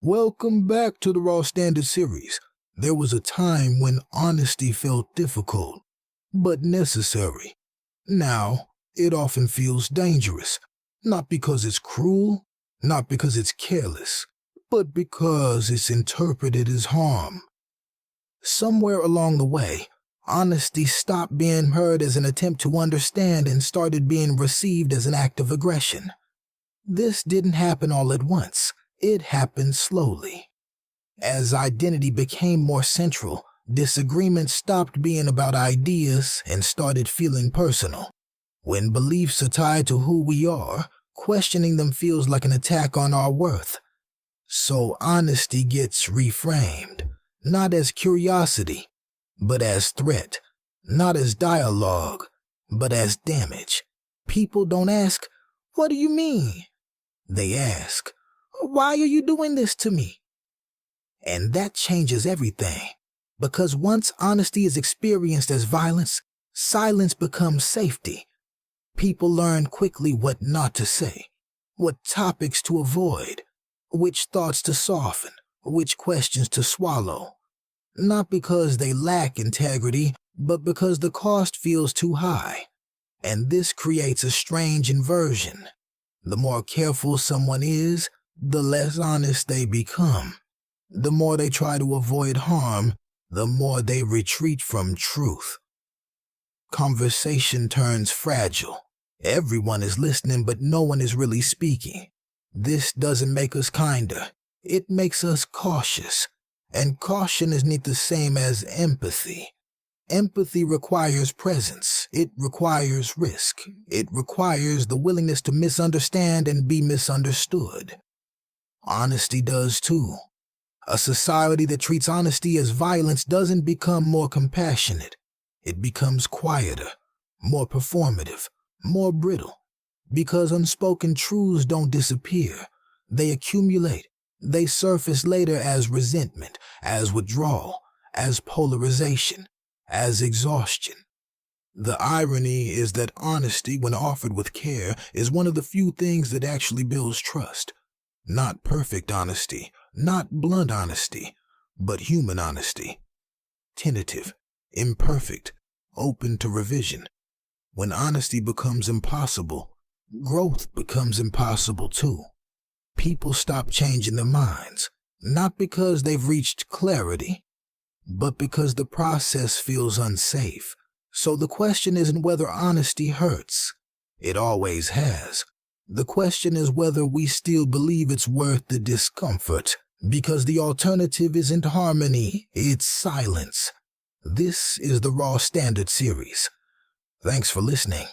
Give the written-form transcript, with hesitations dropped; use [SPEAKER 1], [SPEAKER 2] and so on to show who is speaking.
[SPEAKER 1] Welcome back to the Raw Standard series. There was a time when honesty felt difficult, but necessary. Now, it often feels dangerous, not because it's cruel, not because it's careless, but because it's interpreted as harm. Somewhere along the way, honesty stopped being heard as an attempt to understand and started being received as an act of aggression. This didn't happen all at once. It happened slowly. As identity became more central, disagreements stopped being about ideas and started feeling personal. When beliefs are tied to who we are, questioning them feels like an attack on our worth. So honesty gets reframed, not as curiosity, but as threat, not as dialogue, but as damage. People don't ask, "What do you mean?" They ask, "Why are you doing this to me?" And that changes everything, because once honesty is experienced as violence, silence becomes safety. People learn quickly what not to say, what topics to avoid, which thoughts to soften, which questions to swallow. Not because they lack integrity, but because the cost feels too high. And this creates a strange inversion. The more careful someone is, the less honest they become. The more they try to avoid harm, the more they retreat from truth. Conversation turns fragile. Everyone is listening, but no one is really speaking. This doesn't make us kinder. It makes us cautious. And caution is not the same as empathy. Empathy requires presence. It requires risk. It requires the willingness to misunderstand and be misunderstood. Honesty does too. A society that treats honesty as violence doesn't become more compassionate. It becomes quieter, more performative, more brittle. Because unspoken truths don't disappear. They accumulate. They surface later as resentment, as withdrawal, as polarization, as exhaustion. The irony is that honesty, when offered with care, is one of the few things that actually builds trust. Not perfect honesty, not blunt honesty, but human honesty. Tentative, imperfect, open to revision. When honesty becomes impossible, growth becomes impossible too. People stop changing their minds, not because they've reached clarity, but because the process feels unsafe. So the question isn't whether honesty hurts. It always has. The question is whether we still believe it's worth the discomfort, because the alternative isn't harmony, it's silence. This is the Raw Standard series. Thanks for listening.